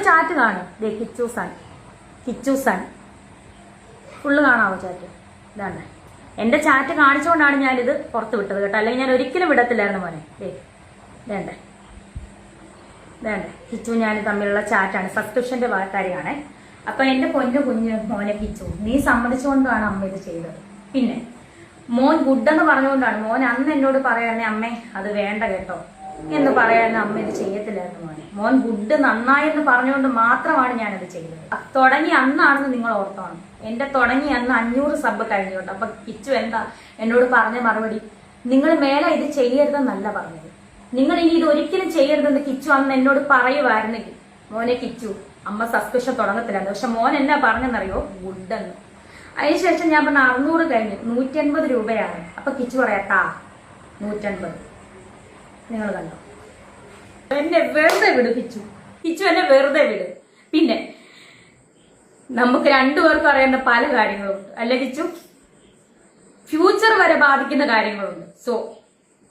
Chat കാണും. ദേ Kichu sun full കാണാവോ chat? ഇതാണ് എൻ്റെ ചാറ്റ് കാണിച്ചുകൊണ്ടാണ് ഞാനിത് പുറത്ത് വിട്ടത് കേട്ടോ, അല്ലെങ്കിൽ ഞാൻ ഒരിക്കലും വിടത്തില്ലായിരുന്നു മോനെ. വേണ്ടേ കിച്ചു ഞാൻ തമ്മിലുള്ള ചാറ്റാണ്, സബ്സ്ക്രിപ്ഷൻ്റെ കാര്യമാണ്. അപ്പൊ എൻ്റെ കുഞ്ഞ് മോനെ കിച്ചു, നീ സമ്മതിച്ചുകൊണ്ടാണ് അമ്മ ഇത് ചെയ്തത്. പിന്നെ മോൻ ഗുഡെന്ന് പറഞ്ഞുകൊണ്ടാണ്. മോൻ അന്ന് എന്നോട് പറയായിരുന്നേ അമ്മേ അത് വേണ്ട കേട്ടോ എന്ന് പറയായിരുന്നു, അമ്മ ഇത് ചെയ്യത്തില്ലായിരുന്നു മോനെ. മോൻ ഗുഡ് നന്നായെന്ന് പറഞ്ഞുകൊണ്ട് മാത്രമാണ് ഞാനത് ചെയ്തത്. തുടങ്ങി അന്നാണെന്ന് നിങ്ങൾ ഓർത്തോണം. എൻ്റെ തുടങ്ങി അന്ന് 500 സബ് കഴിഞ്ഞോട്ടോ. അപ്പൊ കിച്ചു എന്താ എന്നോട് പറഞ്ഞ മറുപടി? നിങ്ങൾ മേലെ ഇത് ചെയ്യരുതെന്നല്ല പറഞ്ഞത്, നിങ്ങൾ ഇനി ഇത് ഒരിക്കലും ചെയ്യരുതെന്ന് കിച്ചു അന്ന് എന്നോട് പറയുമായിരുന്നെങ്കിൽ മോനെ കിച്ചു അമ്മ സബ്സ്ക്രിപ്ഷൻ തുടങ്ങത്തില്ലായിരുന്നു. പക്ഷെ മോൻ എന്നാ പറഞ്ഞെന്നറിയോ? ഗുഡെന്ന്. അതിനുശേഷം ഞാൻ പറഞ്ഞ 600 കഴിഞ്ഞ് 150 രൂപയാണ്. അപ്പൊ കിച്ചു പറയാട്ടാ 150. നിങ്ങൾ കണ്ടോ? എന്നെ വെറുതെ വിട് കിച്ചു എന്നെ വെറുതെ വിട്. പിന്നെ നമുക്ക് രണ്ടുപേർക്കും അറിയുന്ന പല കാര്യങ്ങളുണ്ട് അല്ലെ കിച്ചു? ഫ്യൂച്ചർ വരെ ബാധിക്കുന്ന കാര്യങ്ങളുണ്ട്. സോ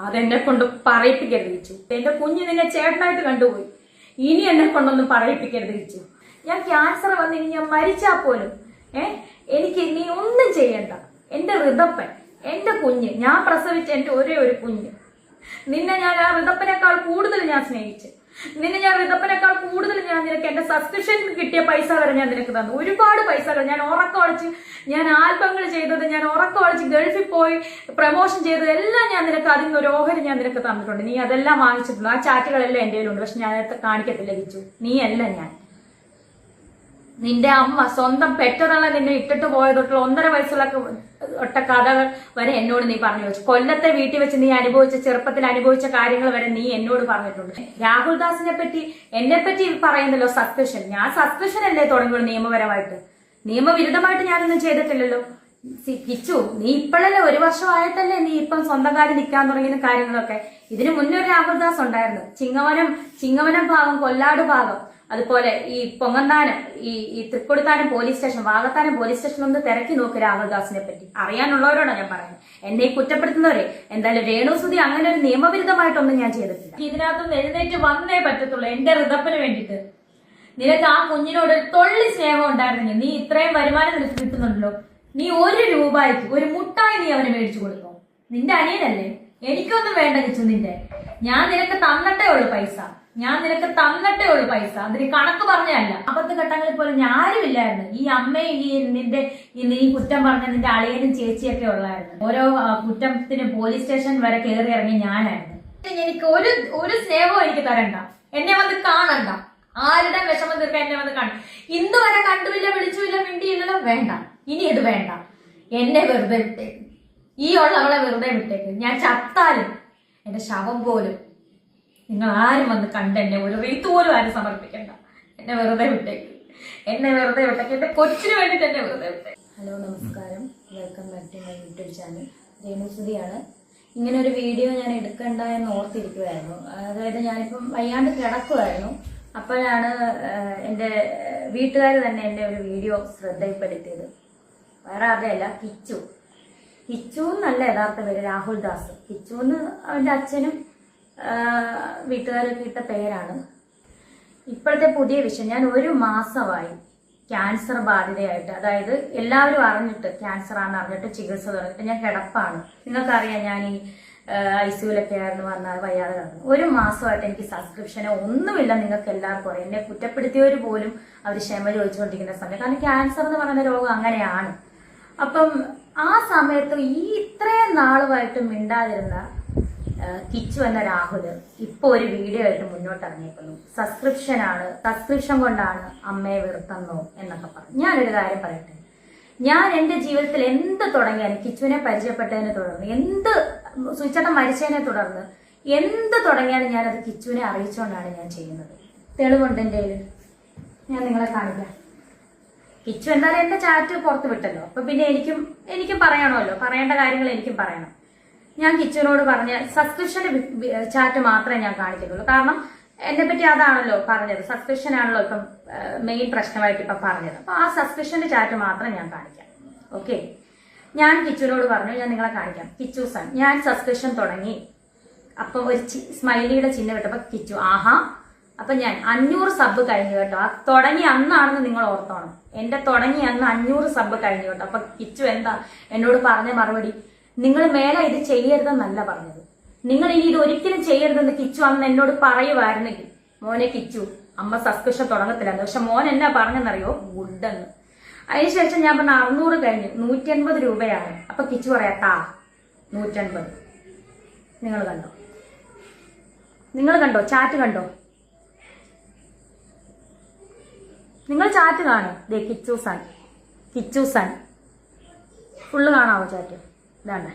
അതെന്നെ കൊണ്ട് പറയിപ്പിക്കരുത് കിച്ചു. എന്റെ കുഞ്ഞ് നിന്നെ ചേട്ടനായിട്ട് കണ്ടുപോയി, ഇനി എന്നെ കൊണ്ടൊന്നും പറയിപ്പിക്കരുത് കിച്ചു. ഞാൻ ക്യാൻസർ വന്ന് ഇനി ഞാൻ മരിച്ചാൽ പോലും എനിക്ക് നീ ഒന്നും ചെയ്യണ്ട. എന്റെ ഋതപ്പൻ, എന്റെ കുഞ്ഞ്, ഞാൻ പ്രസവിച്ച എന്റെ ഒരേ ഒരു കുഞ്ഞ്, നിന്നെ ഞാൻ ആ ഋതപ്പനേക്കാൾ കൂടുതൽ ഞാൻ സ്നേഹിച്ചു. നിന്നെ ഞാൻ ഋതപ്പനേക്കാൾ കൂടുതൽ ഞാൻ നിനക്ക് എന്റെ സബ്സ്ക്രിപ്ഷൻ കിട്ടിയ പൈസ വരെ ഞാൻ നിനക്ക് തന്നു. ഒരുപാട് പൈസകൾ ഞാൻ ഉറക്കമൊളിച്ച്, ഞാൻ ആൽബങ്ങൾ ചെയ്തത്, ഞാൻ ഉറക്കമൊളിച്ച് ഗൾഫിൽ പോയി പ്രമോഷൻ ചെയ്തത് എല്ലാം ഞാൻ നിനക്ക് അതിന് ഒരു ഓഹരി ഞാൻ നിനക്ക് തന്നിട്ടുണ്ട്. നീ അതെല്ലാം വാങ്ങിച്ചിട്ടുണ്ട്. ആ ചാറ്റുകളെല്ലാം എൻ്റെ കയ്യിലുണ്ട്. പക്ഷെ ഞാൻ കാണിക്കത്തില്ല കിച്ചു. നീ അല്ല ഞാൻ. നിന്റെ അമ്മ സ്വന്തം പെറ്റതള്ള നിന്നെ ഇട്ടിട്ട് പോയതൊട്ടുള്ള 1.5 വയസ്സുള്ള ഒട്ട കഥകൾ വരെ എന്നോട് നീ പറഞ്ഞു വെച്ചു. കൊല്ലത്തെ വീട്ടിൽ വെച്ച് നീ അനുഭവിച്ച, ചെറുപ്പത്തിൽ അനുഭവിച്ച കാര്യങ്ങൾ വരെ നീ എന്നോട് പറഞ്ഞിട്ടുണ്ട്. രാഹുൽ ദാസിനെ പറ്റി എന്നെ പറ്റി പറയുന്നല്ലോ സബ്സ്ക്രിപ്ഷൻ. ഞാൻ സബ്സ്ക്രിപ്ഷൻ അല്ലേ തുടങ്ങിയുള്ളൂ നിയമപരമായിട്ട്. നിയമവിരുദ്ധമായിട്ട് ഞാനൊന്നും ചെയ്തിട്ടില്ലല്ലോ. കിച്ചു നീ ഇപ്പോഴല്ലേ 1 വർഷമായിട്ടല്ലേ നീ ഇപ്പം സ്വന്തം കാര്യം നിൽക്കാൻ തുടങ്ങിയ കാര്യങ്ങളൊക്കെ. ഇതിനു മുന്നേ ഒരു രാഹുൽ ദാസ് ഉണ്ടായിരുന്നു. ചിങ്ങവനം ഭാഗം, കൊല്ലാട് ഭാഗം, അതുപോലെ ഈ പൊങ്ങന്താനം, ഈ Thrikkodithanam police station, Vakathanam police station ഒന്ന് തിരക്കി നോക്ക് രാഹുൽ ദാസിനെ പറ്റി. അറിയാനുള്ളവരോടാണ് ഞാൻ പറയുന്നത്. എന്നെ കുറ്റപ്പെടുത്തുന്നവരെ. എന്തായാലും രേണുസുതി അങ്ങനെ ഒരു നിയമവിരുദ്ധമായിട്ടൊന്നും ഞാൻ ചെയ്തിട്ടില്ല. ഇതിനകത്തൊന്നും എഴുന്നേറ്റ് വന്നേ പറ്റത്തുള്ളൂ എന്റെ ഋതപ്പന് വേണ്ടിയിട്ട്. നിനക്ക് ആ കുഞ്ഞിനോട് ഒരു തൊള്ളി സ്നേഹം ഉണ്ടായിരുന്നെങ്കിൽ, നീ ഇത്രയും വരുമാനം നിനക്ക് കിട്ടുന്നുണ്ടല്ലോ, നീ 1 രൂപയ്ക്ക് ഒരു മുട്ടായി നീ അവന് മേടിച്ചു കൊടുക്കോ? നിന്റെ അനിയനല്ലേ? എനിക്കൊന്നും വേണ്ട കിച്ചു നിന്റെ. ഞാൻ നിനക്ക് തന്നിട്ടേ ഉള്ളു പൈസ. അതിന് കണക്ക് പറഞ്ഞല്ല. ഘട്ടങ്ങളിൽ പോലും ഞാനുമില്ലായിരുന്നു. ഈ അമ്മയും നീ കുറ്റം പറഞ്ഞ നിന്റെ അളിയനും ചേച്ചിയൊക്കെ ഉള്ളായിരുന്നു. ഓരോ കുറ്റത്തിന് പോലീസ് സ്റ്റേഷൻ വരെ കയറി ഇറങ്ങി ഞാനായിരുന്നു. എനിക്ക് ഒരു സ്നേഹവും എനിക്ക് തരണ്ട. എന്നെ വന്ന് കാണണ്ട. ആരുടെ വിഷമം തീർക്കാൻ എന്നെ വന്ന് കാണും. ഇന്ന് വരെ കണ്ടുമില്ല, വിളിച്ചുമില്ല, മിണ്ടിയില്ലല്ലോ. വേണ്ട, ഇനി ഇത് വേണ്ട. എന്നെ വെറുതെ വിട്ടേക്ക്. ഈ ഉള്ളവളെ വെറുതെ വിട്ടേക്ക്. ഞാൻ ചത്താലും എന്റെ ശവം പോലും നിങ്ങൾ ആരും വന്ന് കണ്ട് എന്നെ ഒരു റീത്ത് പോലും ആരും സമർപ്പിക്കണ്ട. എന്നെ വെറുതെ വിട്ടേക്ക്. എന്റെ കൊച്ചിന് വേണ്ടിട്ട് എന്നെ വെറുതെ വിട്ടേക്ക്. ഹലോ, നമസ്കാരം. Welcome back to my YouTube channel. രേണുസുതിയാണ്. ഇങ്ങനെ ഒരു വീഡിയോ ഞാൻ എടുക്കണ്ട എന്ന് ഓർത്തിരിക്കുമായിരുന്നു. അതായത് ഞാനിപ്പം വയ്യാണ്ട് കിടക്കുമായിരുന്നു. അപ്പോഴാണ് എൻ്റെ വീട്ടുകാർ തന്നെ എൻ്റെ ഒരു വീഡിയോ ശ്രദ്ധയിൽപ്പെടുത്തിയത്. വേറെ ആരുടെയല്ല, കിച്ചു എന്നല്ല യഥാർത്ഥ പേര്, രാഹുൽ ദാസ്. കിച്ചു എന്ന് അവൻ്റെ അച്ഛനും വീട്ടുകാരൊക്കെ ഇട്ട പേരാണ്. ഇപ്പോഴത്തെ പുതിയ വിഷയം, ഞാൻ 1 മാസമായി ക്യാൻസർ ബാധിതയായിട്ട്. അതായത് എല്ലാവരും അറിഞ്ഞിട്ട്, ക്യാൻസർ ആണെന്ന് അറിഞ്ഞിട്ട് ചികിത്സ തുടങ്ങിയിട്ട് ഞാൻ കിടപ്പാണ്. നിങ്ങൾക്കറിയാം, ഞാൻ ഈ ഐസിയുലൊക്കെ ആയിരുന്നു, വന്നാൽ വയ്യാതെ കിടന്നു. 1 മാസമായിട്ട് എനിക്ക് സബ്സ്ക്രിപ്ഷനോ ഒന്നുമില്ല. നിങ്ങൾക്ക് എല്ലാവർക്കും അറിയാം. എന്നെ കുറ്റപ്പെടുത്തിയവർ പോലും അവർ ക്ഷമ ചോദിച്ചുകൊണ്ടിരിക്കുന്ന സമയം. കാരണം ക്യാൻസർ എന്ന് പറയുന്ന രോഗം അങ്ങനെയാണ്. അപ്പം ആ സമയത്ത് ഇത്രയും നാളുമായിട്ട് മിണ്ടാതിരുന്ന കിച്ചു എന്ന രാഹുൽ ഇപ്പൊ ഒരു വീഡിയോ ആയിട്ട് മുന്നോട്ട് ഇറങ്ങിയിരിക്കുന്നു. സബ്സ്ക്രിപ്ഷൻ കൊണ്ടാണ് അമ്മയെ വെറുത്തന്നോ എന്നൊക്കെ പറഞ്ഞു. ഞാനൊരു കാര്യം പറയട്ടെ. ഞാൻ എന്റെ ജീവിതത്തിൽ എന്ത് തുടങ്ങിയാലും, കിച്ചുവിനെ പരിചയപ്പെട്ടതിനെ തുടർന്ന്, സുചേട്ടൻ മരിച്ചതിനെ തുടർന്ന് എന്ത് തുടങ്ങിയാലും ഞാനത് കിച്ചുവിനെ അറിയിച്ചുകൊണ്ടാണ് ഞാൻ ചെയ്യുന്നത്. തെളിവുണ്ട് എൻ്റെ കയ്യിൽ, ഞാൻ നിങ്ങളെ കാണിക്കാം. കിച്ചു എന്തായാലും എന്റെ ചാറ്റ് പുറത്ത് വിട്ടല്ലോ. അപ്പൊ പിന്നെ എനിക്കും പറയണമല്ലോ, പറയേണ്ട കാര്യങ്ങൾ എനിക്കും പറയണം. ഞാൻ കിച്ചുവിനോട് പറഞ്ഞ സബ്സ്ക്രിപ്ഷന്റെ ചാറ്റ് മാത്രമേ ഞാൻ കാണിക്കുന്നുള്ളൂ. കാരണം എന്നെ പറ്റി അതാണല്ലോ പറഞ്ഞത്. സബ്സ്ക്രിപ്ഷൻ ആണല്ലോ ഇപ്പം മെയിൻ പ്രശ്നമായിട്ട് ഇപ്പം പറഞ്ഞത്. അപ്പൊ ആ സബ്സ്ക്രിപ്ഷന്റെ ചാറ്റ് മാത്രം ഞാൻ കാണിക്കാം. ഓക്കെ, ഞാൻ കിച്ചുവിനോട് പറഞ്ഞു, ഞാൻ നിങ്ങളെ കാണിക്കാം. കിച്ചു സൺ, ഞാൻ സബ്സ്ക്രിപ്ഷൻ തുടങ്ങി. അപ്പൊ ഒരു സ്മൈലിയുടെ ചിഹ്നം ഇട്ടപ്പോ കിച്ചു ആഹാ അപ്പൊ ഞാൻ 500 സബ് കഴിഞ്ഞു കേട്ടോ. ആ തുടങ്ങി അന്നാണെന്ന് നിങ്ങൾ ഓർത്തോണം. എന്റെ തുടങ്ങി അന്ന് 500 സബ് കഴിഞ്ഞു കേട്ടോ. അപ്പൊ കിച്ചു എന്താ എന്നോട് പറഞ്ഞ മറുപടി, നിങ്ങൾ മേലെ ഇത് ചെയ്യരുതെന്നല്ല പറഞ്ഞത്, നിങ്ങൾ ഇനി ഇത് ഒരിക്കലും ചെയ്യരുതെന്ന് കിച്ചു അന്ന് എന്നോട് പറയുമായിരുന്നെങ്കിൽ മോനെ കിച്ചു അമ്മ സബ്സ്ക്രിപ്ഷൻ തുടങ്ങത്തില്ലായിരുന്നു. പക്ഷെ മോൻ എന്നാ പറഞ്ഞെന്നറിയോ, ഗുഡെന്ന്. അതിനുശേഷം ഞാൻ പറഞ്ഞ 600 കഴിഞ്ഞു, 180 രൂപയാണ്. അപ്പൊ കിച്ചു പറയാ 150. നിങ്ങൾ കണ്ടോ, നിങ്ങൾ കണ്ടോ ചാറ്റ് കണ്ടോ, നിങ്ങൾ ചാറ്റ് കാണും. ദേ കിച്ചു സൺ ഫുള്ള് കാണാവോ ചാറ്റ്? ഇതാണ്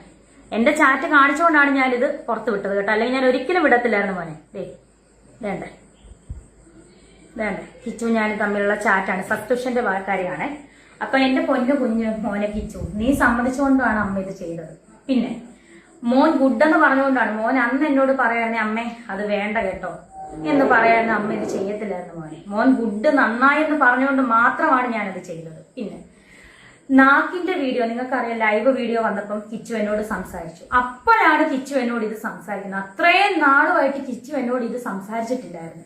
എന്റെ ചാറ്റ് കാണിച്ചുകൊണ്ടാണ് ഞാനിത് പുറത്ത് വിട്ടത് കേട്ടോ, അല്ലെങ്കിൽ ഞാൻ ഒരിക്കലും വിടത്തില്ലായിരുന്നു മോനെ. വേണ്ടേ കിച്ചു ഞാൻ തമ്മിലുള്ള ചാറ്റാണ്, സബ്സ്ക്രിപ്ഷന്റെ കാര്യമാണ്. അപ്പൊ എന്റെ പൊന്നു കുഞ്ഞു മോനെ കിച്ചു, നീ സമ്മതിച്ചുകൊണ്ടാണ് അമ്മ ഇത് ചെയ്തത്. പിന്നെ മോൻ ഗുഡെന്ന് പറഞ്ഞുകൊണ്ടാണ്, മോൻ അന്ന് എന്നോട് പറയായിരുന്നേ അമ്മേ അത് വേണ്ട കേട്ടോ എന്ന് പറയായിരുന്നു, അമ്മ ഇത് ചെയ്യത്തില്ലായിരുന്നു മോനെ. മോൻ ഗുഡ് നന്നായെന്ന് പറഞ്ഞുകൊണ്ട് മാത്രമാണ് ഞാനത് ചെയ്തത്. പിന്നെ നാക്കിന്റെ വീഡിയോ നിങ്ങൾക്കറിയാം, ലൈവ് വീഡിയോ വന്നപ്പം കിച്ചു എന്നോട് സംസാരിച്ചു. അപ്പോഴാണ് കിച്ചു എന്നോട് ഇത് സംസാരിക്കുന്നത്. അത്രയും നാളുമായിട്ട് കിച്ചു എന്നോട് ഇത് സംസാരിച്ചിട്ടില്ലായിരുന്നു.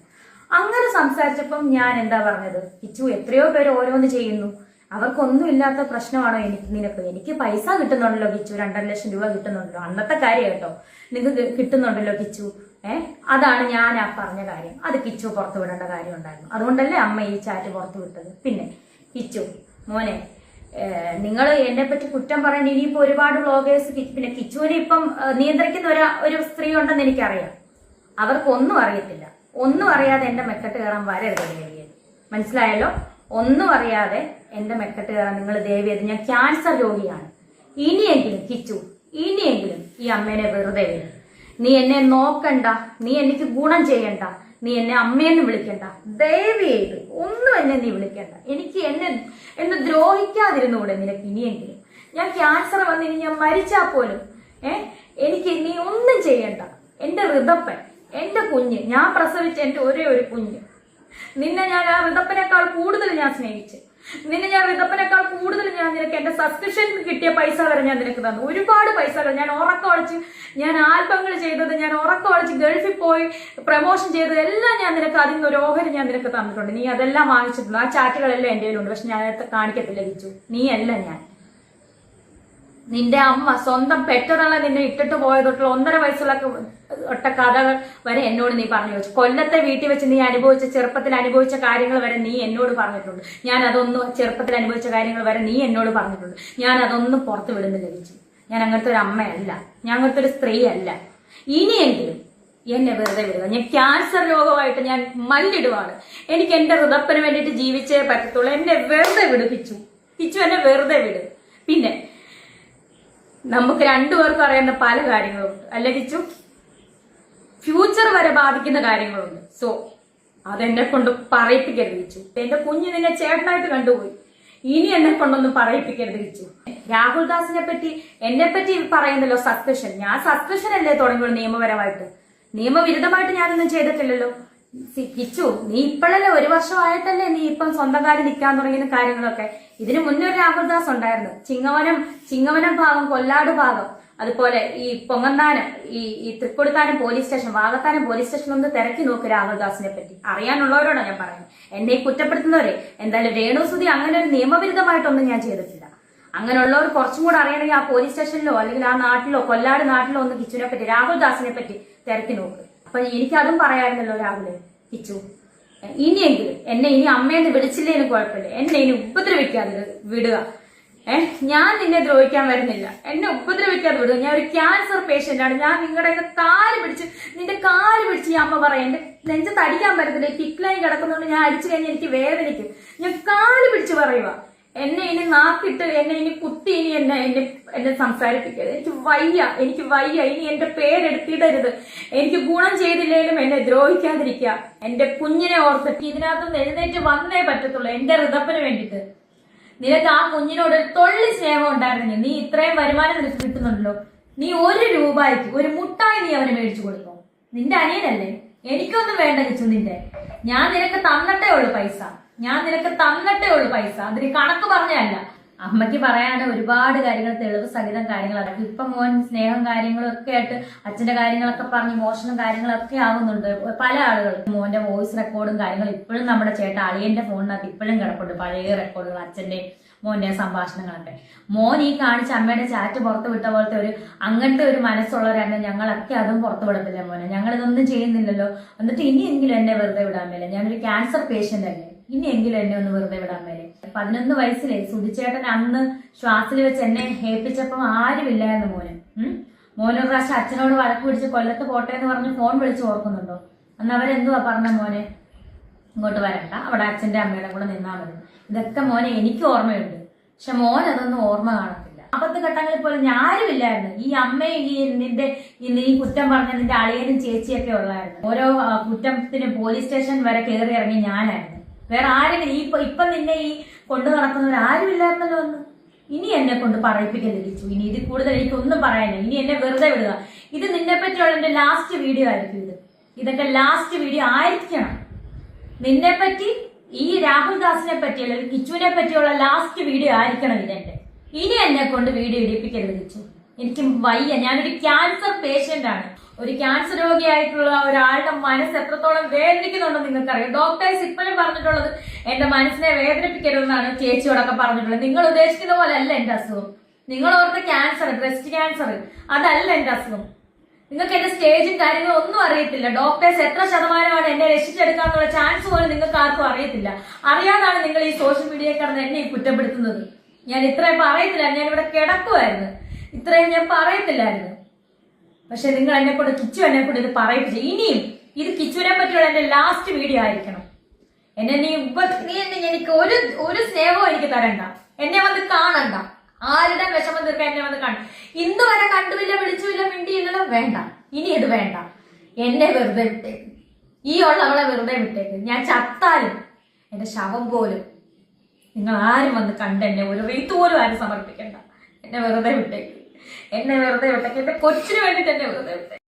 അങ്ങനെ സംസാരിച്ചപ്പം ഞാൻ എന്താ പറഞ്ഞത്, കിച്ചു എത്രയോ പേര് ഓരോന്ന് ചെയ്യുന്നു, അവർക്കൊന്നും ഇല്ലാത്ത പ്രശ്നമാണോ നിനക്ക് പൈസ കിട്ടുന്നുണ്ടല്ലോ കിച്ചു, 2.5 ലക്ഷം രൂപ കിട്ടുന്നുണ്ടല്ലോ, അന്നത്തെ കാര്യം കേട്ടോ, നിങ്ങൾക്ക് കിട്ടുന്നുണ്ടല്ലോ കിച്ചു. അതാണ് ഞാൻ ആ പറഞ്ഞ കാര്യം. അത് കിച്ചു പുറത്തു വിടേണ്ട കാര്യം ഉണ്ടായിരുന്നു. അതുകൊണ്ടല്ലേ അമ്മ ഈ ചാറ്റ് പുറത്തു വിട്ടത്. പിന്നെ കിച്ചു മോനെ, നിങ്ങൾ എന്നെ പറ്റി കുറ്റം പറയണ്ട. ഇനിയിപ്പോ ഒരുപാട് വ്ളോഗേഴ്സ്, പിന്നെ കിച്ചുവിനെ ഇപ്പം നിയന്ത്രിക്കുന്ന ഒരു സ്ത്രീ ഉണ്ടെന്ന് എനിക്കറിയാം. അവർക്കൊന്നും അറിയത്തില്ല. ഒന്നും അറിയാതെ എന്റെ മെക്കെട്ട് കയറാൻ വരരുത് ദേവിയത്, മനസ്സിലായല്ലോ? ഒന്നും അറിയാതെ എന്റെ മെക്കെട്ട് കയറാൻ നിങ്ങൾ ദേവിയത്. ഞാൻ ക്യാൻസർ രോഗിയാണ്. ഇനിയെങ്കിലും കിച്ചു, ഇനിയെങ്കിലും ഈ അമ്മേനെ വെറുതെ വരും. നീ എന്നെ നോക്കണ്ട, നീ എനിക്ക് ഗുണം ചെയ്യണ്ട, നീ എന്നെ അമ്മയെന്ന് വിളിക്കണ്ട, ദയവ് ചെയ്ത് ഒന്നും എന്നെ നീ വിളിക്കണ്ട. എനിക്ക് എന്നെ ദ്രോഹിക്കാതിരുന്നൂടെ നിനക്ക് ഇനിയെങ്കിലും. ഞാൻ ക്യാൻസർ വന്നിനി ഞാൻ മരിച്ചാൽ പോലും എനിക്ക് നീ ഒന്നും ചെയ്യണ്ട. എന്റെ ഋതപ്പൻ, എന്റെ കുഞ്ഞ്, ഞാൻ പ്രസവിച്ച എന്റെ ഒരേ ഒരു കുഞ്ഞ്, നിന്നെ ഞാൻ ആ ഋതപ്പനേക്കാൾ കൂടുതൽ ഞാൻ സ്നേഹിച്ചു. നിന്നെ ഞാൻ ഋതപ്പനേക്കാൾ കൂടുതൽ ഞാൻ നിനക്ക് എന്റെ സബ്സ്ക്രിപ്ഷൻ കിട്ടിയ പൈസ വരെ ഞാൻ നിനക്ക് തന്നു. ഒരുപാട് പൈസകൾ ഞാൻ ഉറക്കമടിച്ച്, ഞാൻ ആൽബങ്ങൾ ചെയ്തത്, ഞാൻ ഉറക്കമടിച്ച് ഗൾഫിൽ പോയി പ്രമോഷൻ ചെയ്തത് എല്ലാം ഞാൻ നിനക്ക് അതിൽ നിന്ന് ഒരു ഓഹരി ഞാൻ നിനക്ക് തന്നിട്ടുണ്ട്. നീ അതെല്ലാം വാങ്ങിച്ചിട്ടുണ്ട്. ആ ചാറ്റുകളെല്ലാം എന്റെ കയ്യിലുണ്ട്. പക്ഷെ ഞാൻ കാണിക്കത്തില്ല കിച്ചു. നീ അല്ല ഞാൻ. നിന്റെ അമ്മ സ്വന്തം പെറ്റതള്ള നിന്നെ ഇട്ടിട്ട് പോയതൊട്ടുള്ള 1.5 വയസ്സുള്ള ഒട്ട കഥകൾ വരെ എന്നോട് നീ പറഞ്ഞു വെച്ചു. കൊല്ലത്തെ വീട്ടിൽ വെച്ച് നീ ചെറുപ്പത്തിൽ അനുഭവിച്ച കാര്യങ്ങൾ വരെ നീ എന്നോട് പറഞ്ഞിട്ടുണ്ട്. ഞാൻ അതൊന്നും ചെറുപ്പത്തിൽ അനുഭവിച്ച കാര്യങ്ങൾ വരെ നീ എന്നോട് പറഞ്ഞിട്ടുണ്ട്. ഞാൻ അതൊന്നും പുറത്തു വിടുന്നില്ല കിച്ചു. ഞാൻ അങ്ങനത്തെ ഒരു അമ്മയല്ല, ഞാൻ അങ്ങനത്തെ ഒരു സ്ത്രീ അല്ല. ഇനിയെങ്കിലും എന്നെ വെറുതെ വിടുക. ഞാൻ ക്യാൻസർ രോഗമായിട്ട് ഞാൻ മല്ലിടുവാണ്. എനിക്ക് എന്റെ ഹൃദയത്തിന് വേണ്ടിയിട്ട് ജീവിച്ചേ പറ്റത്തുള്ളൂ. എന്നെ വെറുതെ വിട് കിച്ചു. എന്നെ വെറുതെ വിട്. പിന്നെ നമുക്ക് രണ്ടുപേർക്കും അറിയുന്ന പല കാര്യങ്ങളുണ്ട് അല്ലെ കിച്ചു? ഫ്യൂച്ചർ വരെ ബാധിക്കുന്ന കാര്യങ്ങളുണ്ട്. സോ അതെന്നെ കൊണ്ട് പറയിപ്പിക്കരുത് കിച്ചു. എന്റെ കുഞ്ഞ് നിന്നെ ചേട്ടനായിട്ട് കണ്ടുപോയി. ഇനി എന്നെ കൊണ്ടൊന്നും പറയിപ്പിക്കരുത് കിച്ചു. രാഹുൽ ദാസിനെ പറ്റി എന്നെ പറ്റി പറയുന്നല്ലോ സബ്സ്ക്രിപ്ഷൻ. ഞാൻ സബ്സ്ക്രിപ്ഷൻ അല്ലേ തുടങ്ങിയുള്ളൂ നിയമപരമായിട്ട്. നിയമവിരുദ്ധമായിട്ട് ഞാനൊന്നും ചെയ്തിട്ടില്ലല്ലോ. കിച്ചു, നീ ഇപ്പോഴല്ലേ 1 വർഷമായിട്ടല്ലേ നീ ഇപ്പം സ്വന്തം കാര്യം നിൽക്കാൻ തുടങ്ങിയ കാര്യങ്ങളൊക്കെ. ഇതിനു മുന്നേ ഒരു രാഹുൽ ദാസ് ഉണ്ടായിരുന്നു. ചിങ്ങവനം ഭാഗം, കൊല്ലാട് ഭാഗം, അതുപോലെ ഈ പൊങ്ങന്താനം, ഈ Thrikkodithanam police station, Vakathanam police station ഒന്ന് തിരക്കി നോക്ക് രാഹുൽ ദാസിനെ പറ്റി. അറിയാനുള്ളവരോടാണ് ഞാൻ പറയുന്നത്. എന്നെ കുറ്റപ്പെടുത്തുന്നവരെ. എന്തായാലും രേണുസുതി അങ്ങനെ ഒരു നിയമവിരുദ്ധമായിട്ടൊന്നും ഞാൻ ചെയ്തിട്ടില്ല. അങ്ങനെയുള്ളവർ കുറച്ചും കൂടെ അറിയണമെങ്കിൽ ആ പോലീസ് സ്റ്റേഷനിലോ അല്ലെങ്കിൽ ആ നാട്ടിലോ, കൊല്ലാട് നാട്ടിലോ ഒന്ന് കിച്ചുവിനെ പറ്റി, രാഹുൽ ദാസിനെ പറ്റി തിരക്കി നോക്ക്. അപ്പൊ എനിക്കതും പറയായിരുന്നല്ലോ രാഹുലെ. കിച്ചു, ഇനിയെങ്കിലും എന്നെ ഇനി അമ്മയെന്ന് വിളിച്ചില്ലേലും കുഴപ്പമില്ല, എന്നെ ഇനി ഉപദ്രവിക്കാതെ വിടുക. ഞാൻ നിന്നെ ദ്രോഹിക്കാൻ വരുന്നില്ല. എന്നെ ഉപദ്രവിക്കാതെ വിടുക. ഞാൻ ഒരു ക്യാൻസർ പേഷ്യന്റ് ആണ്. ഞാൻ നിങ്ങളുടെയൊക്കെ നിന്റെ കാല് പിടിച്ച് ഈ അമ്മ പറയാം. എന്റെ നെഞ്ചത്ത് അടിക്കാൻ പറ്റത്തില്ല. കിക്ലൈൻ കിടക്കുന്നതുകൊണ്ട് ഞാൻ അടിച്ചു കഴിഞ്ഞാൽ എനിക്ക് വേദനിക്കും. ഞാൻ കാല് പിടിച്ച് പറയുക. എന്നെ ഇനി നാക്കിട്ട്, എന്നെ ഇനി കുത്തി, ഇനി എന്നെ സംസാരിപ്പിക്കരുത്. എനിക്ക് വയ്യ. ഇനി എന്റെ പേരെടുത്തിടരുത്. എനിക്ക് ഗുണം ചെയ്തില്ലേലും എന്നെ ദ്രോഹിക്കാതിരിക്കുക. എന്റെ കുഞ്ഞിനെ ഓർത്തിട്ട് ഇതിനകത്തുനിന്ന് എഴുന്നേറ്റ് വന്നേ പറ്റത്തുള്ളൂ. എന്റെ ഋതപ്പന് വേണ്ടിയിട്ട്. നിനക്ക് ആ കുഞ്ഞിനോട് ഒരു തൊള്ളി സ്നേഹം ഉണ്ടായിരുന്നെങ്കിൽ, നീ ഇത്രയും വരുമാനം നിനക്ക് കിട്ടുന്നുണ്ടല്ലോ, നീ 1 രൂപയ്ക്ക് ഒരു മുട്ടായി നീ അവന് മേടിച്ചു കൊടുക്കോ? നിന്റെ അനിയനല്ലേ? എനിക്കൊന്നും വേണ്ട കിച്ചു നിന്റെ. ഞാൻ നിനക്ക് തന്നിട്ടേ ഉള്ളു പൈസ. അതിന് കണക്ക് പറഞ്ഞല്ല. അമ്മയ്ക്ക് പറയാണ്ട് ഒരുപാട് കാര്യങ്ങൾ, തെളിവ് സഹിതം കാര്യങ്ങളൊക്കെ. ഇപ്പൊ മോൻ സ്നേഹം കാര്യങ്ങളും ഒക്കെ ആയിട്ട് അച്ഛന്റെ കാര്യങ്ങളൊക്കെ പറഞ്ഞ് മോഷണം കാര്യങ്ങളൊക്കെ ആവുന്നുണ്ട്. പല ആളുകൾ മോന്റെ വോയിസ് റെക്കോർഡും കാര്യങ്ങളും ഇപ്പോഴും നമ്മുടെ അളിയന്റെ ഫോണിനകത്ത് ഇപ്പോഴും കിടപ്പുണ്ട്, പഴയ റെക്കോർഡുകൾ, അച്ഛന്റെ മോന്റെ സംഭാഷണങ്ങളൊക്കെ. മോൻ ഈ കാണിച്ച അമ്മയുടെ ചാറ്റ് പുറത്തു വിട്ട പോലത്തെ അങ്ങനത്തെ ഒരു മനസ്സുള്ളവരാണ് ഞങ്ങളൊക്കെ. അതും പുറത്തു വിടത്തില്ല മോനെ, ഞങ്ങൾ ഇതൊന്നും ചെയ്യുന്നില്ലല്ലോ. എന്നിട്ട് ഇനിയെങ്കിലും എന്നെ വെറുതെ വിടാൻ മേലെ, ഞാനൊരു ക്യാൻസർ പേഷ്യന്റ് അല്ലേ, ഇനിയെങ്കിലും എന്നെ ഒന്ന് വെറുതെ വിടാൻ മേലെ. 11 വയസ്സിലെ സുധിച്ചേട്ടൻ അന്ന് ശ്വാസിൽ വെച്ച് എന്നെ ഏൽപ്പിച്ചപ്പം ആരുമില്ലായിരുന്നു മോനൊരു പ്രാവശ്യം അച്ഛനോട് വഴക്ക് പിടിച്ച് കൊല്ലത്ത് പോട്ടെ എന്ന് പറഞ്ഞ് ഫോൺ വിളിച്ച് ഓർക്കുന്നുണ്ടോ? അന്ന് അവരെന്തുവാ പറഞ്ഞ മോനെ, ഇങ്ങോട്ട് വരണ്ട, അവിടെ അച്ഛന്റെ അമ്മയുടെ കൂടെ നിന്നാ മതി. ഇതൊക്കെ മോനെ എനിക്ക് ഓർമ്മയുണ്ട്. പക്ഷെ മോൻ അതൊന്നും ഓർമ്മ കാണത്തില്ല. ആപത്ത് ഘട്ടങ്ങളിൽ പോലും ആരുമില്ലായിരുന്നു. ഈ അമ്മയും നീ കുറ്റം പറഞ്ഞ നിന്റെ അളിയനും ചേച്ചിയൊക്കെ ഉള്ളായിരുന്നു. ഓരോ കുറ്റത്തിന് പോലീസ് സ്റ്റേഷൻ വരെ കയറി ഇറങ്ങി ഞാനായിരുന്നു. വേറെ ആരെങ്കിലും ഇപ്പൊ നിന്നെ ഈ കൊണ്ടു നടക്കുന്നവരാരുമില്ലായിരുന്നല്ലോ ഒന്ന്. ഇനി എന്നെ കൊണ്ട് പറയിപ്പിക്കലിരിച്ചു. ഇനി ഇതിൽ കൂടുതൽ എനിക്കൊന്നും പറയാനില്ല. ഇനി എന്നെ വെറുതെ വിടുക. ഇത് നിന്നെ പറ്റിയുള്ള എന്റെ ലാസ്റ്റ് വീഡിയോ ആയിരിക്കും. ഇതൊക്കെ ലാസ്റ്റ് വീഡിയോ ആയിരിക്കണം. നിന്നെ പറ്റി, ഈ രാഹുൽ ദാസിനെ പറ്റി അല്ലെങ്കിൽ കിച്ചുവിനെ പറ്റിയുള്ള ലാസ്റ്റ് വീഡിയോ ആയിരിക്കണം ഇതെന്റെ. ഇനി എന്നെ കൊണ്ട് വീഡിയോ ഇടിപ്പിക്കരുത് കിച്ചു. എനിക്ക് വയ്യ. ഞാനൊരു ക്യാൻസർ പേഷ്യന്റ് ആണ്. ഒരു ക്യാൻസർ രോഗിയായിട്ടുള്ള ഒരാളുടെ മനസ്സ് എത്രത്തോളം വേദനിക്കുന്നുണ്ടെന്ന് നിങ്ങൾക്കറിയാം. ഡോക്ടേഴ്സ് ഇപ്പോഴും പറഞ്ഞിട്ടുള്ളത് എന്റെ മനസ്സിനെ വേദനിപ്പിക്കരുതെന്നാണ് ചേച്ചിയോടൊക്കെ പറഞ്ഞിട്ടുള്ളത്. നിങ്ങൾ ഉദ്ദേശിക്കുന്ന പോലെ അല്ല എന്റെ അസുഖം. നിങ്ങൾ ഓർത്ത ക്യാൻസർ, ബ്രസ്റ്റ് ക്യാൻസർ, അതല്ല എന്റെ അസുഖം. നിങ്ങൾക്ക് എന്റെ സ്റ്റേജും കാര്യങ്ങളും ഒന്നും അറിയത്തില്ല. ഡോക്ടേഴ്സ് എത്ര ശതമാനമാണ് എന്നെ രക്ഷിച്ചെടുക്കാന്നുള്ള ചാൻസ് പോലും നിങ്ങൾക്ക് ആർക്കും അറിയത്തില്ല. അറിയാതാണ് നിങ്ങൾ ഈ സോഷ്യൽ മീഡിയയിൽ കിടന്ന് എന്നെ കുറ്റപ്പെടുത്തുന്നത്. ഞാൻ ഇത്രയും പറയത്തില്ല, ഞാൻ ഇവിടെ കിടക്കുമായിരുന്നു, ഇത്രയും ഞാൻ പറയത്തില്ലായിരുന്നു. പക്ഷെ നിങ്ങൾ എന്നെ കൊണ്ട്, കിച്ചു എന്നെ കൊണ്ട് ഇത് പറയിപ്പിച്ചു. ഇനിയും ഇത് കിച്ചുവിനെ പറ്റിയുള്ള എന്റെ ലാസ്റ്റ് വീഡിയോ ആയിരിക്കണം. നീ എനിക്ക് ഒരു സ്നേഹവും എനിക്ക് തരണ്ട, എന്നെ വന്ന് കാണണ്ട, ആരുടെ വിഷമം തീർക്കാൻ എന്നെ വന്ന് കാണും. ഇന്ന് വരെ കണ്ടുമില്ല, വിളിച്ചുമില്ല, മിണ്ടിയില്ലല്ലോ, വേണ്ട. ഇനി ഇത് വേണ്ട. എന്നെ വെറുതെ വിട്ടേക്ക്, ഈ ഉള്ളവളെ വെറുതെ വിട്ടേക്ക്. ഞാൻ ചത്താലും എന്റെ ശവം പോലും നിങ്ങൾ ആരും വന്ന് കണ്ട് എന്നെ ഒരു റീത്ത് പോലും ആരും സമർപ്പിക്കണ്ട. എന്നെ വെറുതെ വിട്ടേക്ക്, എന്നെ വെറുതെ വിട്ടേക്ക്. എന്റെ കൊച്ചിന് വേണ്ടിട്ട് എന്നെ വെറുതെ വിട്ടേക്ക്.